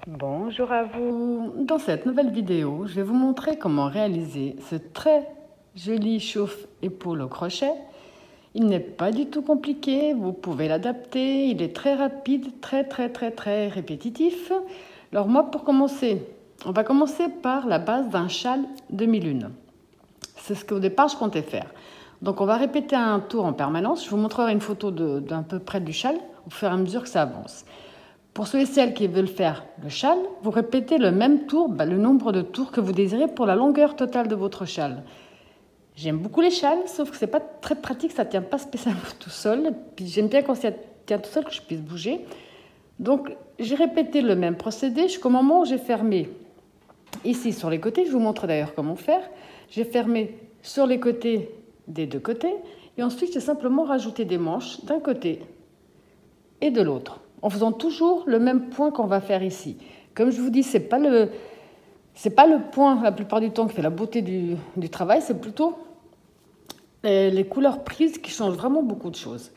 Bonjour à vous. Dans cette nouvelle vidéo, je vais vous montrer comment réaliser ce très joli chauffe-épaule au crochet. Il n'est pas du tout compliqué, vous pouvez l'adapter, il est très rapide, très répétitif. Alors moi, pour commencer, on va commencer par la base d'un châle demi-lune. C'est ce qu'au départ je comptais faire. Donc on va répéter un tour en permanence. Je vous montrerai une photo d'un peu près du châle au fur et à mesure que ça avance. Pour ceux et celles qui veulent faire le châle, vous répétez le même tour, le nombre de tours que vous désirez pour la longueur totale de votre châle. J'aime beaucoup les châles, sauf que c'est pas très pratique, ça ne tient pas spécialement tout seul. Puis j'aime bien quand ça tient tout seul, que je puisse bouger. Donc j'ai répété le même procédé jusqu'au moment où j'ai fermé ici sur les côtés. Je vous montre d'ailleurs comment faire. J'ai fermé sur les côtés des deux côtés. Et ensuite, j'ai simplement rajouté des manches d'un côté et de l'autre, en faisant toujours le même point qu'on va faire ici. Comme je vous dis, c'est pas le point la plupart du temps qui fait la beauté du travail, c'est plutôt les couleurs prises qui changent vraiment beaucoup de choses.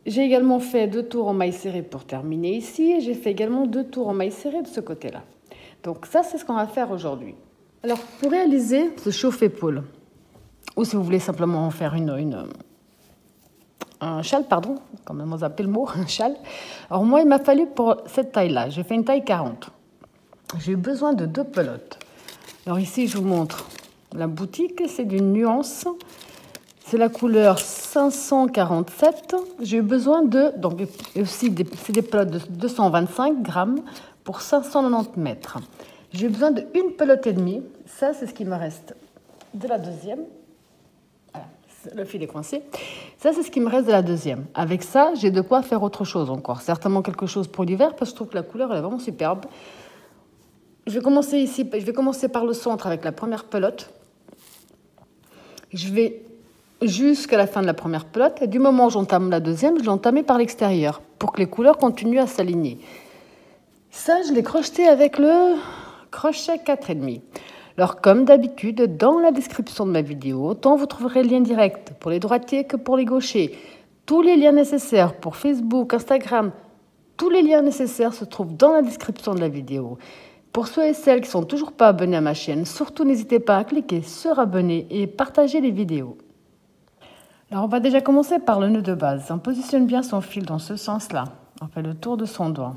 J'ai également fait 2 tours en maille serrée pour terminer ici, et j'ai fait également 2 tours en maille serrée de ce côté-là. Donc ça, c'est ce qu'on va faire aujourd'hui. Alors, pour réaliser ce chauffe-épaule, ou si vous voulez simplement en faire un châle, pardon, comme on appelle le mot, un châle. Alors moi, il m'a fallu pour cette taille-là, j'ai fait une taille 40. J'ai eu besoin de 2 pelotes. Alors ici, je vous montre la boutique, c'est d'une nuance. C'est la couleur 547. J'ai eu besoin de, donc aussi c'est des pelotes de 225 grammes pour 590 mètres. J'ai eu besoin d'une pelote et demie. Ça, c'est ce qui me reste de la deuxième. Voilà, le fil est coincé. Ça, c'est ce qui me reste de la deuxième. Avec ça, j'ai de quoi faire autre chose encore. Certainement quelque chose pour l'hiver, parce que je trouve que la couleur, elle est vraiment superbe. Je vais commencer ici, je vais commencer par le centre avec la première pelote. Je vais jusqu'à la fin de la première pelote. Et du moment où j'entame la deuxième, je l'entame par l'extérieur pour que les couleurs continuent à s'aligner. Ça, je l'ai crocheté avec le crochet 4,5. Alors, comme d'habitude, dans la description de ma vidéo, autant vous trouverez le lien direct pour les droitiers que pour les gauchers. Tous les liens nécessaires pour Facebook, Instagram, tous les liens nécessaires se trouvent dans la description de la vidéo. Pour ceux et celles qui ne sont toujours pas abonnés à ma chaîne, surtout n'hésitez pas à cliquer sur abonner et partager les vidéos. Alors on va déjà commencer par le nœud de base. On positionne bien son fil dans ce sens-là. On fait le tour de son doigt.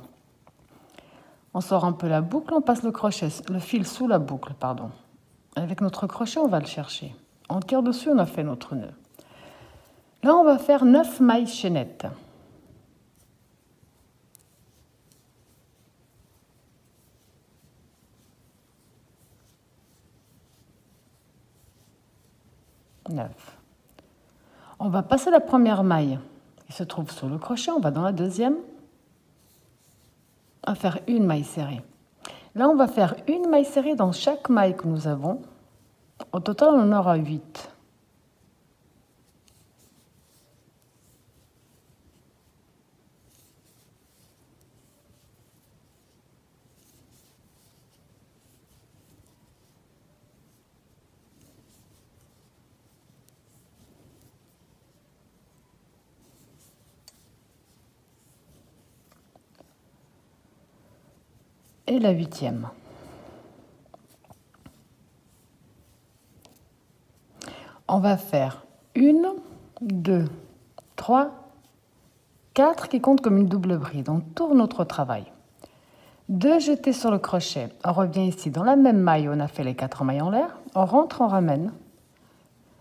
On sort un peu la boucle, on passe le fil sous la boucle, pardon. Avec notre crochet, on va le chercher. On tire dessus, on a fait notre nœud. Là, on va faire 9 mailles chaînettes. On va passer la première maille qui se trouve sur le crochet, on va dans la deuxième, on va faire une maille serrée. Là, on va faire une maille serrée dans chaque maille que nous avons. Au total, on en aura 8. Et la 8e. On va faire 1, 2, 3, 4 qui comptent comme une double bride. On tourne notre travail. 2 jetés sur le crochet. On revient ici dans la même maille où on a fait les 4 mailles en l'air. On rentre, on ramène.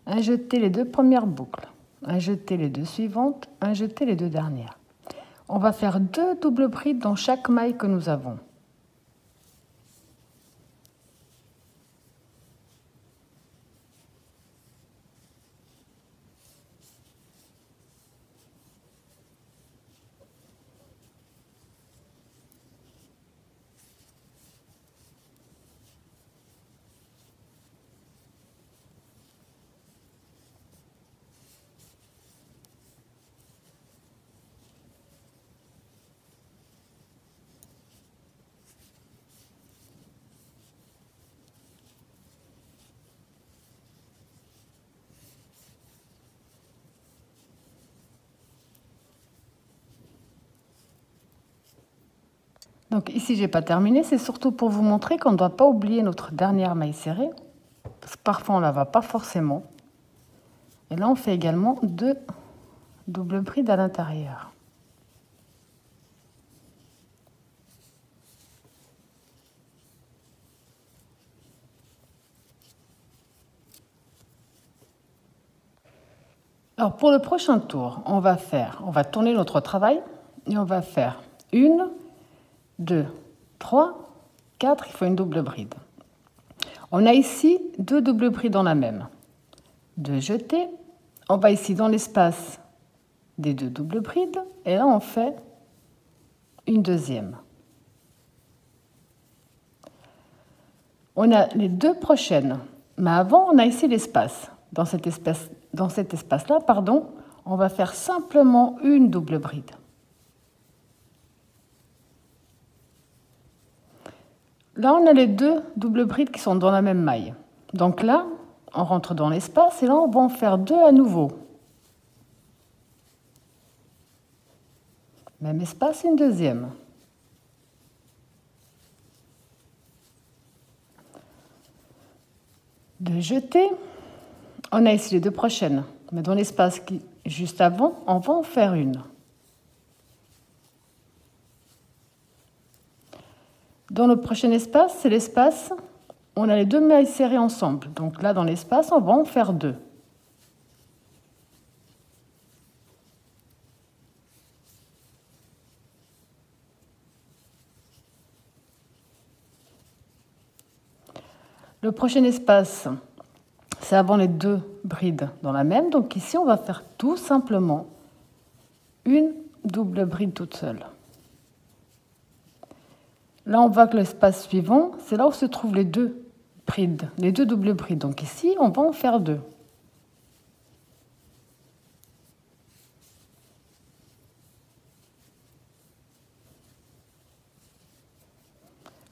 Un jeté les 2 premières boucles. Un jeté les 2 suivantes. Un jeté les 2 dernières. On va faire 2 doubles brides dans chaque maille que nous avons. Donc ici, j'ai pas terminé. C'est surtout pour vous montrer qu'on ne doit pas oublier notre dernière maille serrée. Parce que parfois, on ne la va pas forcément. Et là, on fait également 2 doubles brides à l'intérieur. Alors pour le prochain tour, on va tourner notre travail et on va faire 1, 2, 3, 4, il faut une double bride. On a ici 2 doubles brides dans la même. 2 jetés, on va ici dans l'espace des 2 doubles brides et là on fait une deuxième. On a les 2 prochaines, mais avant on a ici l'espace. Dans cet espace-là, on va faire simplement une double bride. Là, on a les 2 doubles brides qui sont dans la même maille. Donc là, on rentre dans l'espace et là, on va en faire 2 à nouveau. Même espace, une deuxième. De jeter. On a ici les 2 prochaines, mais dans l'espace qui juste avant, on va en faire une. Dans le prochain espace, c'est l'espace, on a les 2 mailles serrées ensemble. Donc là, dans l'espace, on va en faire 2. Le prochain espace, c'est avant les 2 brides dans la même. Donc ici, on va faire tout simplement une double bride toute seule. Là, on voit que l'espace suivant, c'est là où se trouvent les 2 brides, les 2 doubles brides. Donc ici, on va en faire 2.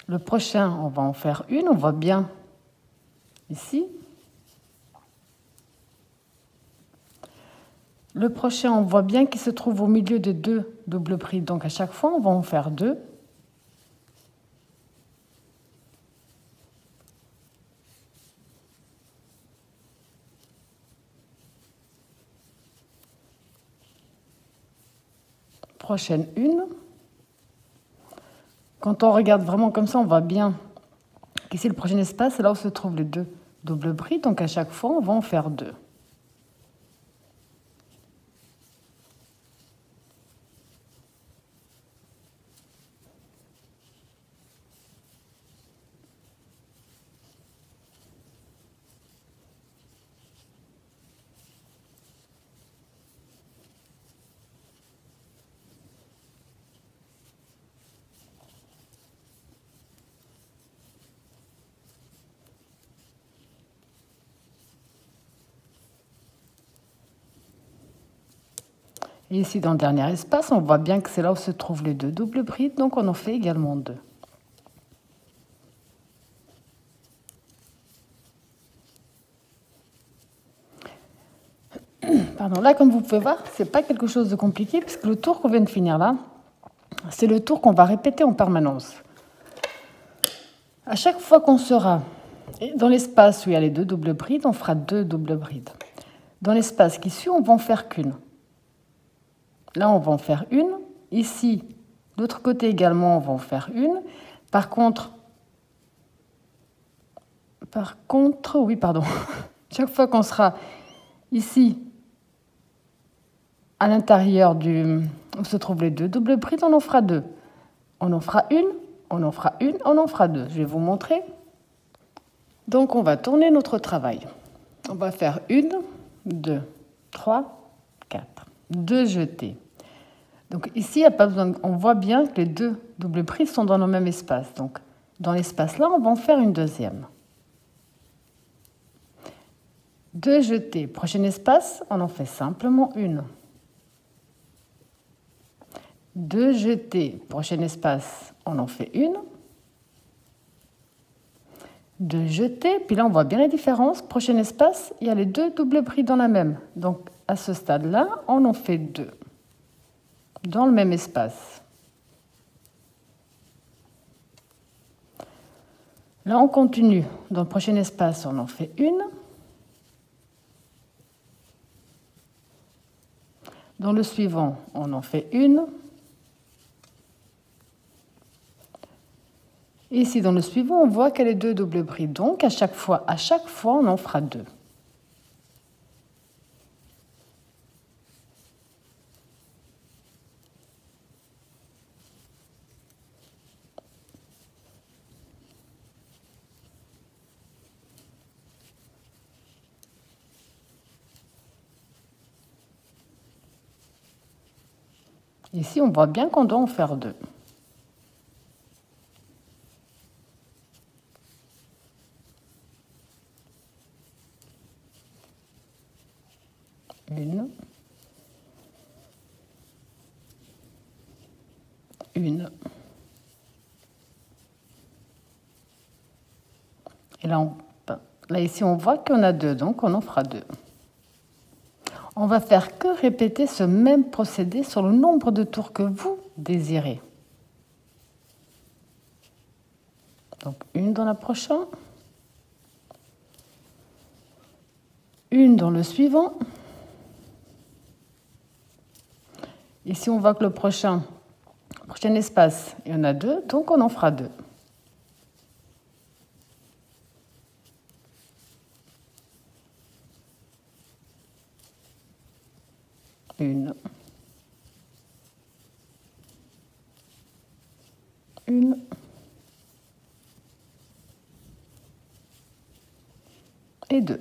Le prochain, on va en faire une, on voit bien ici. Le prochain, on voit bien qu'il se trouve au milieu des 2 doubles brides. Donc à chaque fois, on va en faire 2. Prochaine une. Quand on regarde vraiment comme ça, on voit bien qu'ici le prochain espace, c'est là où se trouvent les 2 doubles brides. Donc à chaque fois, on va en faire 2. Et ici, dans le dernier espace, on voit bien que c'est là où se trouvent les 2 doubles brides, donc on en fait également 2. Pardon, là, comme vous pouvez voir, c'est pas quelque chose de compliqué, puisque le tour qu'on vient de finir là, c'est le tour qu'on va répéter en permanence. À chaque fois qu'on sera dans l'espace où il y a les 2 doubles brides, on fera 2 doubles brides. Dans l'espace qui suit, on va en faire qu'une. Là, on va en faire une. Ici, de l'autre côté également, on va en faire une. Par contre, oui, pardon. Chaque fois qu'on sera ici, à l'intérieur où se trouvent les 2 doubles brides, on en fera 2. On en fera une, on en fera une, on en fera 2. Je vais vous montrer. Donc, on va tourner notre travail. On va faire 1, 2, 3, 4. 2 jetés. Donc ici, il n'y a pas besoin. On voit bien que les 2 doubles brides sont dans le même espace. Donc, dans l'espace-là, on va en faire une deuxième. 2 jetés. Prochain espace, on en fait simplement une. 2 jetés. Prochain espace, on en fait une. 2 jetés. Puis là, on voit bien la différence. Prochain espace, il y a les 2 doubles brides dans la même. Donc, à ce stade-là, on en fait 2. Dans le même espace. Là, on continue. Dans le prochain espace, on en fait une. Dans le suivant, on en fait une. Ici, dans le suivant, on voit qu'elle est 2 doubles brides. Donc, à chaque fois, on en fera 2. Ici, on voit bien qu'on doit en faire 2. Une. Et là, ici, on voit qu'on a 2, donc on en fera 2. On va faire que répéter ce même procédé sur le nombre de tours que vous désirez. Donc, une dans la prochaine. Une dans le suivant. Ici, on voit que le prochain espace, il y en a 2, donc on en fera 2. Une. Une. Et 2.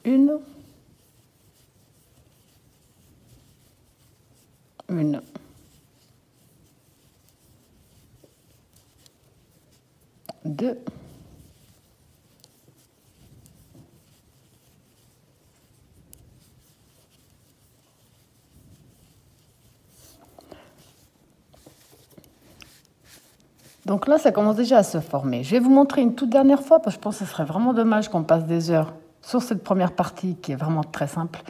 Une. Une. Deux. Donc là, ça commence déjà à se former. Je vais vous montrer une toute dernière fois, parce que je pense que ce serait vraiment dommage qu'on passe des heures sur cette première partie qui est vraiment très simple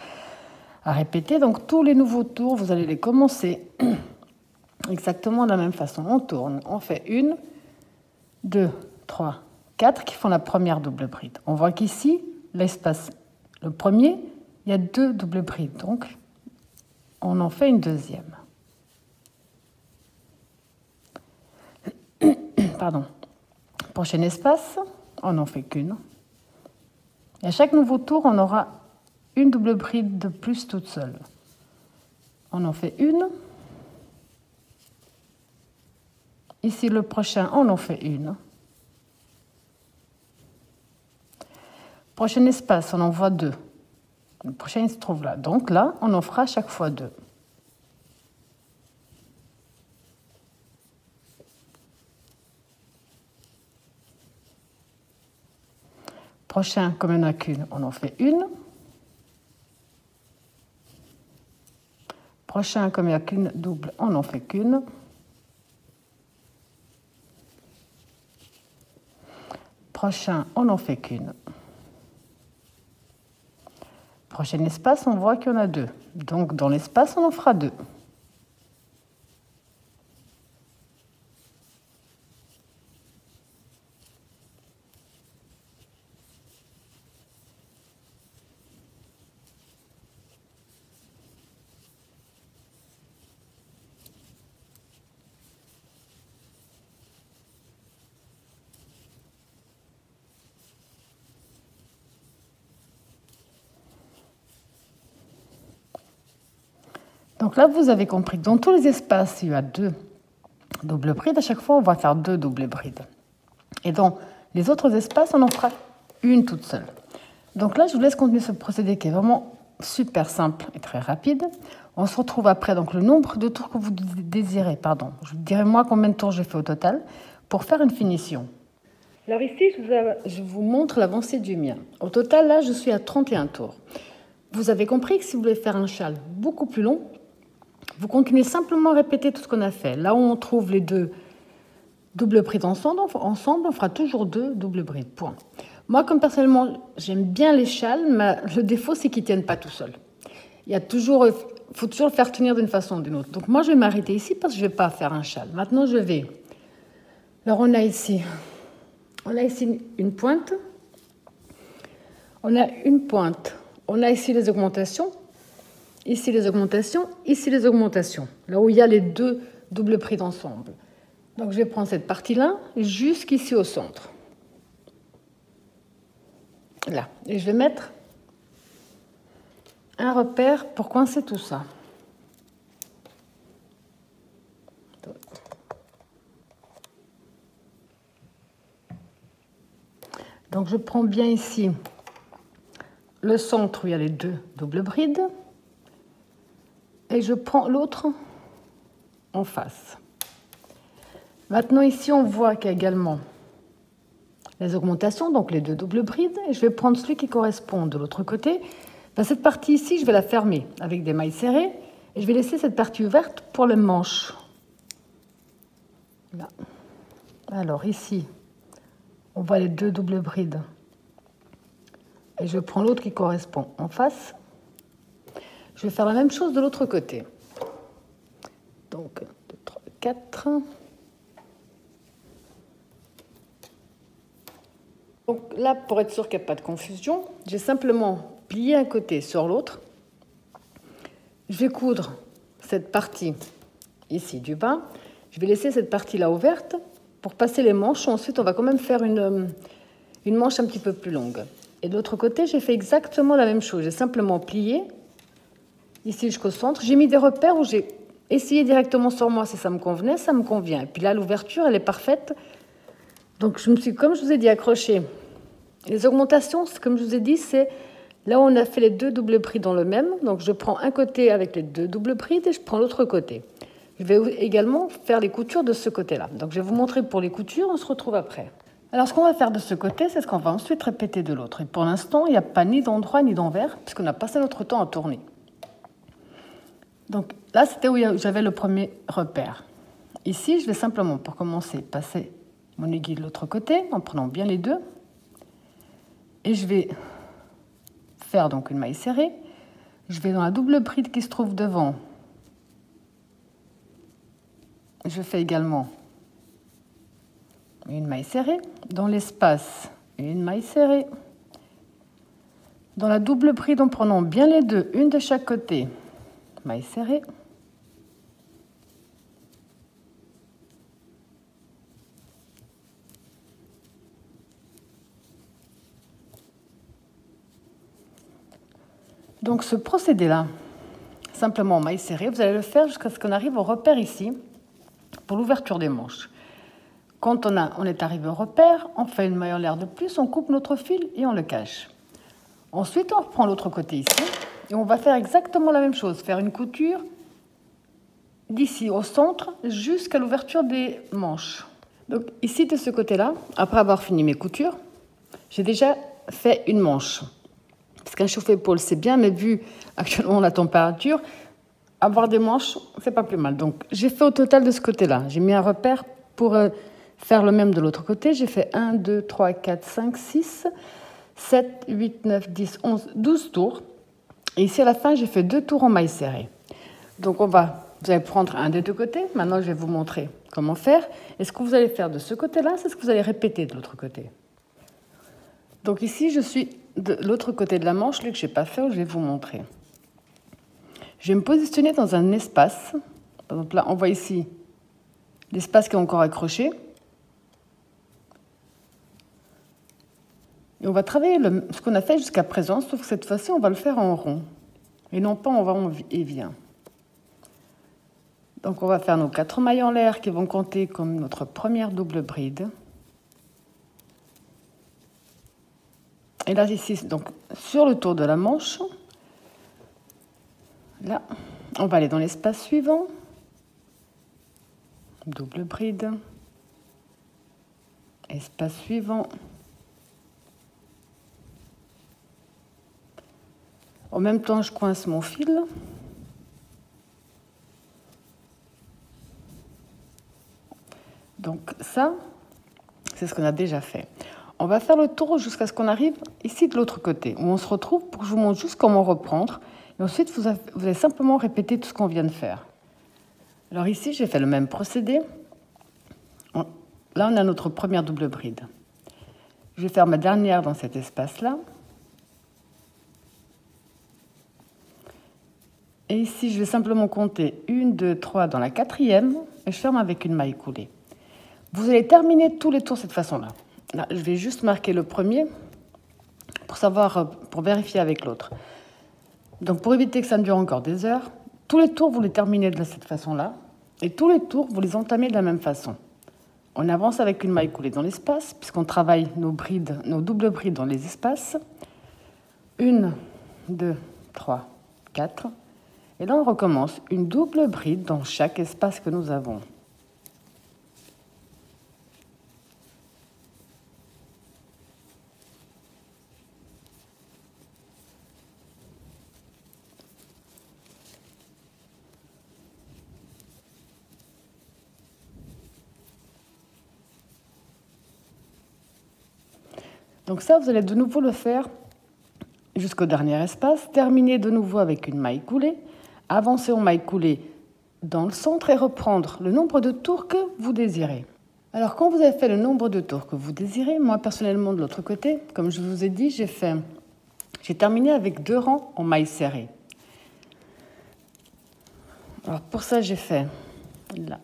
à répéter. Donc tous les nouveaux tours, vous allez les commencer exactement de la même façon. On tourne, on fait 1, 2, 3, 4 qui font la première double bride. On voit qu'ici, l'espace, le premier, il y a 2 doubles brides. Donc on en fait une deuxième. Pardon. Prochain espace, on n'en fait qu'une. Et à chaque nouveau tour, on aura une double bride de plus toute seule. On en fait une. Ici, le prochain, on en fait une. Prochain espace, on en voit 2. Le prochain, il se trouve là. Donc là, on en fera à chaque fois 2. Prochain, comme il n'y en a qu'une, on en fait une. Prochain, comme il n'y a qu'une double, on n'en fait qu'une. Prochain, on n'en fait qu'une. Prochain espace, on voit qu'il y en a 2. Donc, dans l'espace, on en fera 2. Donc là, vous avez compris que dans tous les espaces, il y a 2 doubles brides. À chaque fois, on va faire 2 doubles brides. Et dans les autres espaces, on en fera une toute seule. Donc là, je vous laisse continuer ce procédé qui est vraiment super simple et très rapide. On se retrouve après, donc le nombre de tours que vous désirez, pardon. Je vous dirai moi combien de tours j'ai fait au total pour faire une finition. Alors ici, je vous montre l'avancée du mien. Au total, là, je suis à 31 tours. Vous avez compris que si vous voulez faire un châle beaucoup plus long, vous continuez simplement à répéter tout ce qu'on a fait. Là où on trouve les 2 doubles brides ensemble, on fera toujours 2 doubles brides, point. Moi, comme personnellement, j'aime bien les châles, mais le défaut, c'est qu'ils ne tiennent pas tout seuls. faut toujours le faire tenir d'une façon ou d'une autre. Donc moi, je vais m'arrêter ici parce que je ne vais pas faire un châle. Maintenant, je vais... Alors, on a ici une pointe. On a une pointe. On a ici les augmentations. Ici les augmentations. Ici les augmentations. Là où il y a les deux doubles pris d'ensemble. Donc, je vais prendre cette partie-là jusqu'ici au centre. Là. Et je vais mettre un repère pour coincer tout ça. Donc je prends bien ici le centre où il y a les deux doubles brides et je prends l'autre en face. Maintenant ici on voit qu'il y a également les augmentations, donc les deux doubles brides, et je vais prendre celui qui correspond de l'autre côté. Cette partie ici, je vais la fermer avec des mailles serrées et je vais laisser cette partie ouverte pour les manches. Là. Alors ici, on voit les deux doubles brides. Et je prends l'autre qui correspond en face. Je vais faire la même chose de l'autre côté. Donc, 1, 2, 3, 4. Donc là, pour être sûr qu'il n'y a pas de confusion, j'ai simplement plié un côté sur l'autre. Je vais coudre cette partie ici du bas. Je vais laisser cette partie-là ouverte pour passer les manches. Ensuite, on va quand même faire une manche un petit peu plus longue. Et de l'autre côté, j'ai fait exactement la même chose. J'ai simplement plié ici jusqu'au centre. J'ai mis des repères où j'ai essayé directement sur moi si ça me convenait. Ça me convient. Et puis là, l'ouverture, elle est parfaite. Donc, je me suis, comme je vous ai dit, accroché. Les augmentations, comme je vous ai dit, c'est là où on a fait les deux doubles brides dans le même. Donc, je prends un côté avec les deux doubles brides et je prends l'autre côté. Je vais également faire les coutures de ce côté-là. Donc, je vais vous montrer pour les coutures. On se retrouve après. Alors, ce qu'on va faire de ce côté, c'est ce qu'on va ensuite répéter de l'autre. Et pour l'instant, il n'y a pas ni d'endroit ni d'envers, puisqu'on a passé notre temps à tourner. Donc, là, c'était où j'avais le premier repère. Ici, je vais simplement, pour commencer, passer mon aiguille de l'autre côté, en prenant bien les deux. Et je vais faire donc une maille serrée. Je vais dans la double bride qui se trouve devant. Je fais également une maille serrée. Dans l'espace, une maille serrée. Dans la double bride, en prenant bien les deux, une de chaque côté, maille serrée. Donc ce procédé-là, simplement en maille serrée, vous allez le faire jusqu'à ce qu'on arrive au repère ici, pour l'ouverture des manches. Quand on est arrivé au repère, on fait une maille en l'air de plus, on coupe notre fil et on le cache. Ensuite, on reprend l'autre côté ici, et on va faire exactement la même chose, faire une couture d'ici au centre jusqu'à l'ouverture des manches. Donc ici, de ce côté-là, après avoir fini mes coutures, j'ai déjà fait une manche. Parce qu'un chauffe-épaule, c'est bien, mais vu actuellement la température, avoir des manches, c'est pas plus mal. Donc, j'ai fait au total de ce côté-là. J'ai mis un repère pour faire le même de l'autre côté. J'ai fait 1, 2, 3, 4, 5, 6, 7, 8, 9, 10, 11, 12 tours. Et ici, à la fin, j'ai fait 2 tours en maille serrée. Donc, vous allez prendre un des deux côtés. Maintenant, je vais vous montrer comment faire. Et ce que vous allez faire de ce côté-là, c'est ce que vous allez répéter de l'autre côté. Donc ici, je suis de l'autre côté de la manche, celui que je n'ai pas fait, je vais vous montrer. Je vais me positionner dans un espace. Par exemple, là, on voit ici l'espace qui est encore accroché. Et on va travailler ce qu'on a fait jusqu'à présent, sauf que cette fois-ci, on va le faire en rond. Et non pas en va et vient. Donc, on va faire nos 4 mailles en l'air qui vont compter comme notre première double bride. Et là, ici, donc, sur le tour de la manche, là, on va aller dans l'espace suivant. Double bride. Espace suivant. En même temps, je coince mon fil. Donc ça, c'est ce qu'on a déjà fait. On va faire le tour jusqu'à ce qu'on arrive ici de l'autre côté, où on se retrouve pour que je vous montre juste comment reprendre Et ensuite, vous allez simplement répéter tout ce qu'on vient de faire. Alors ici, j'ai fait le même procédé. Là, on a notre première double bride. Je vais faire ma dernière dans cet espace-là. Et ici, je vais simplement compter 1, 2, 3 dans la quatrième et je ferme avec une maille coulée. Vous allez terminer tous les tours de cette façon-là. Là, je vais juste marquer le premier pour savoir, pour vérifier avec l'autre. Donc, pour éviter que ça ne dure encore des heures, tous les tours, vous les terminez de cette façon-là et tous les tours, vous les entamez de la même façon. On avance avec une maille coulée dans l'espace, puisqu'on travaille nos brides, nos doubles brides dans les espaces. 1, 2, 3, 4. Et là, on recommence une double bride dans chaque espace que nous avons. Donc ça, vous allez de nouveau le faire jusqu'au dernier espace, terminer de nouveau avec une maille coulée, avancer en maille coulée dans le centre et reprendre le nombre de tours que vous désirez. Alors quand vous avez fait le nombre de tours que vous désirez, moi personnellement de l'autre côté, comme je vous ai dit, j'ai terminé avec 2 rangs en maille serrée. Alors pour ça, j'ai fait là.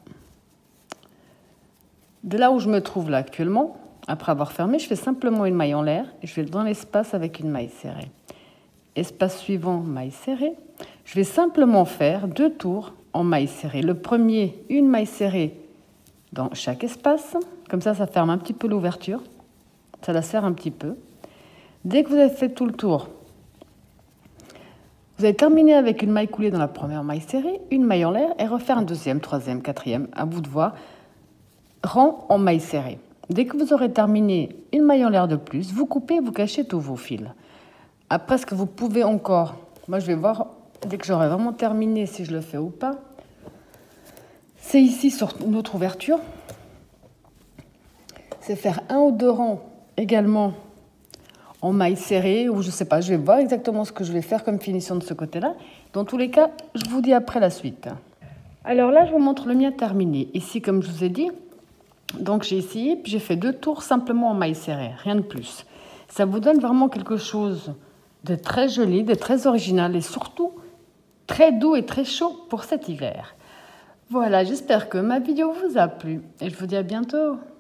De là où je me trouve là actuellement, après avoir fermé, je fais simplement une maille en l'air et je vais dans l'espace avec une maille serrée. Espace suivant, maille serrée. Je vais simplement faire 2 tours en maille serrée. Le premier, une maille serrée dans chaque espace. Comme ça ferme un petit peu l'ouverture. Ça la serre un petit peu. Dès que vous avez fait tout le tour, vous allez terminer avec une maille coulée dans la première maille serrée, une maille en l'air et refaire un deuxième, troisième, quatrième, à vous de voir, rang en maille serrée. Dès que vous aurez terminé une maille en l'air de plus, vous coupez, vous cachez tous vos fils. Après, ce que vous pouvez encore, moi je vais voir dès que j'aurai vraiment terminé si je le fais ou pas. C'est ici sur notre ouverture. C'est faire 1 ou 2 rangs également en maille serrée, ou je sais pas, je vais voir exactement ce que je vais faire comme finition de ce côté-là. Dans tous les cas, je vous dis après la suite. Alors là, je vous montre le mien terminé. Ici, comme je vous ai dit, donc j'ai essayé, puis j'ai fait 2 tours simplement en maille serrée, rien de plus. Ça vous donne vraiment quelque chose de très joli, de très original et surtout très doux et très chaud pour cet hiver. Voilà, j'espère que ma vidéo vous a plu et je vous dis à bientôt.